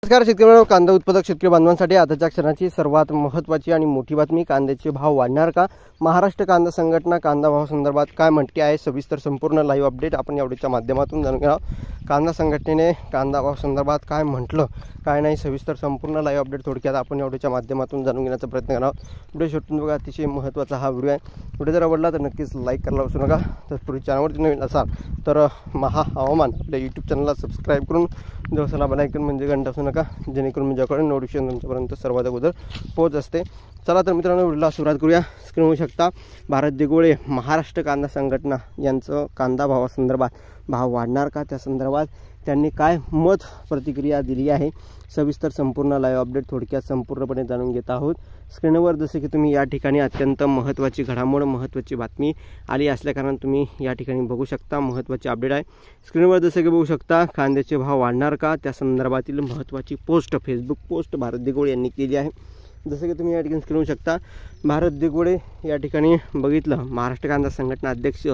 नमस्कार शेतकरी कांदा उत्पादक शेतकरी बांधवांसाठी आजच्या क्षणाची सर्वात महत्त्वाची आणि मोठी बातमी। कांद्याचे भाव वाढणार का? महाराष्ट्र कांदा संघटना कांदा भाव संदर्भात काय म्हणते आहे सविस्तर संपूर्ण लाईव्ह अपडेट आपण या व्हिडिओच्या माध्यमातून जाणून घेणार आहोत। कांदा संघटनेने कांदा भाव संदर्भात काय म्हटलं काय नाही सविस्तर संपूर्ण लाईव्ह अपडेट थोडक्यात आपण या व्हिडिओच्या माध्यमातून जाणून घेण्याचा प्रयत्न करणार आहोत। व्हिडिओ शेवटून बघा, अतिशय महत्त्वाचा हा व्हिडिओ आहे। व्हिडिओ जर आवडला तर नक्कीच लाईक करायला विसरू नका। तत्पूर्वी चॅनलवरती नवीन असाल तर महा हवामान आपल्या यूट्यूब चॅनलला सबस्क्राईब करून जवळचा बेल आयकॉन म्हणजे घंटा असू नका, जेणेकरून माझ्याकडे नोटिफिकेशन तुमच्यापर्यंत सर्वात अगोदर पोहोच असते। चला तर मित्रांनो व्हिडिओला सुरुवात करूया। स्क्रीनवर होऊ शकता भारत दिगोळे महाराष्ट्र कांदा संघटना यांचं कांदा भावासंदर्भात भाव वाढणार का त्या संदर्भात त्यांनी काय मत प्रतिक्रिया दिली आहे सविस्तर संपूर्ण लाईव्ह अपडेट थोडक्यात संपूर्णपणे जाणून घेत आहोत। स्क्रीनवर जसे की तुम्ही या ठिकाणी अत्यंत महत्त्वाची घडामोड महत्त्वाची बातमी आली असल्याकारणाने तुम्ही या ठिकाणी बघू शकता महत्त्वाची अपडेट आहे। स्क्रीनवर जसे की बघू शकता कांद्याचे भाव वाढणार का त्या संदर्भातील महत्त्वाची post Facebook post Bharat Digole यांनी केली आहे। जसे की तुम्ही या ठिकाणी स्क्रीन शकता भारत दिगोळे या ठिकाणी बघितलं महाराष्ट्र कांदा संघटना अध्यक्ष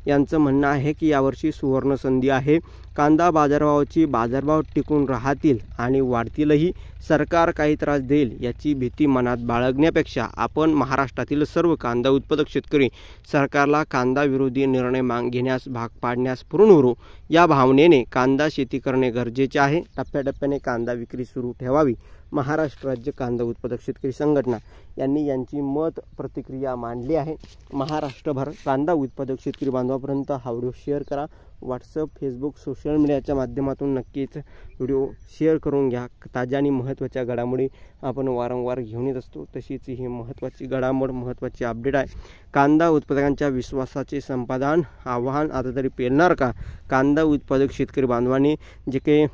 यांचं म्हणणं आहे की यावर्षी सुवर्ण संधी आहे। कांदा बाजारभाव टिकून राहतील आणि वाढतीलही। सरकार काही त्रास देईल याची भीती मनात बाळगण्यापेक्षा आपण महाराष्ट्रातील सर्व कांदा उत्पादक शेतकरी सरकारला कांदा विरोधी निर्णय घेण्यास भाग पाडण्यास पुरवू या भावनेने कांदा शेती करणे गरजेचे आहे। टप्प्याटप्प्याने कांदा विक्री सुरू ठेवावी। महाराष्ट्र राज्य कांदा उत्पादक शेतकरी संघटना यांनी यांची मत प्रतिक्रिया मांडली आहे। महाराष्ट्रभर कांदा उत्पादक शेतकरी बांधवांपर्यंत हा व्हिडिओ शेअर करा। व्हॉट्सअप फेसबुक सोशल मीडियाच्या माध्यमातून नक्कीच व्हिडिओ शेअर करून घ्या। ताज्या आणि महत्त्वाच्या घडामोडी आपण वारंवार घेऊन येत असतो, तशीच ही महत्त्वाची घडामोड महत्त्वाची अपडेट आहे। कांदा उत्पादकांच्या विश्वासाचे संपादन आव्हान आता तरी पेलणार का? कांदा उत्पादक शेतकरी बांधवांनी जे काही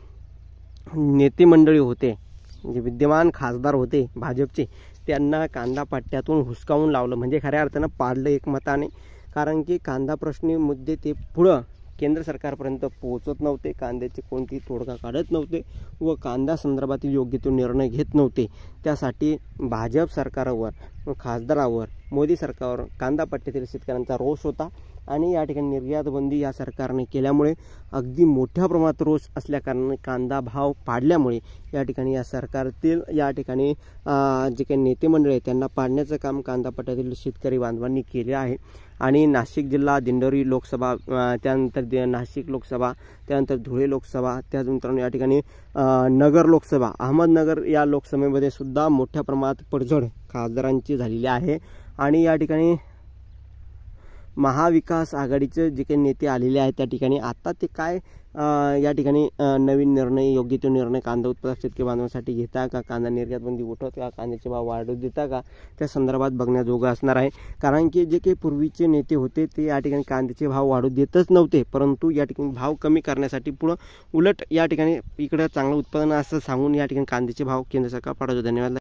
नेते मंडळी होते जे विद्यमान खासदार होते भाजपचे त्यांना कांदा पट्ट्यातून हुसकावून लावलं, म्हणजे खऱ्या अर्थानं पाडलं एकमताने। कारण की कांदा प्रश्नी मुद्दे ते पुढं केंद्र सरकारपर्यंत पोहोचत नव्हते, कांद्याचे कोणतीही तोडगा काढत नव्हते व कांदा संदर्भातील योग्य तो निर्णय घेत नव्हते। त्यासाठी भाजप सरकारवर खासदारावर मोदी सरकारवर कांदा पट्ट्यातील शेतकऱ्यांचा रोष होता आणि या ठिकाणी निर्यात बंदी या सरकारने केल्यामुळे अगदी मोठ्या प्रमाणात रोष असल्याकारणाने कांदा भाव पाडल्यामुळे या ठिकाणी या सरकारतील या ठिकाणी जे काही नेते मंडळ आहे त्यांना पाडण्याचं काम कांदा पट्ट्यातील शेतकरी बांधवांनी केले आहे। आणि नाशिक जिल्हा दिंडोरी लोकसभा त्यानंतर नाशिक लोकसभा त्यानंतर धुळे लोकसभा त्यानंतर या ठिकाणी नगर लोकसभा अहमदनगर या लोकसभेमध्ये सुद्धा मोठ्या प्रमाणात पडझड खासदारांची झालेली आहे। आणि या ठिकाणी महाविकास आघाडीचे जे काही नेते आलेले आहेत त्या ठिकाणी आता ते काय या ठिकाणी नवीन निर्णय योग्य तो निर्णय कांदा उत्पादक शेतकरी बांधवांसाठी घेता का, कांदा निर्यात बंदी उठवत का, कांद्याचे भाव वाढवू देता का त्या संदर्भात बघण्याजोगं असणार आहे। कारण की जे काही पूर्वीचे नेते होते ते या ठिकाणी कांद्याचे भाव वाढू देतच नव्हते, परंतु या ठिकाणी भाव कमी करण्यासाठी पुढं उलट या ठिकाणी इकडं चांगलं उत्पादन असं सांगून या ठिकाणी कांद्याचे भाव केंद्र सरकार पाठवतो। धन्यवाद।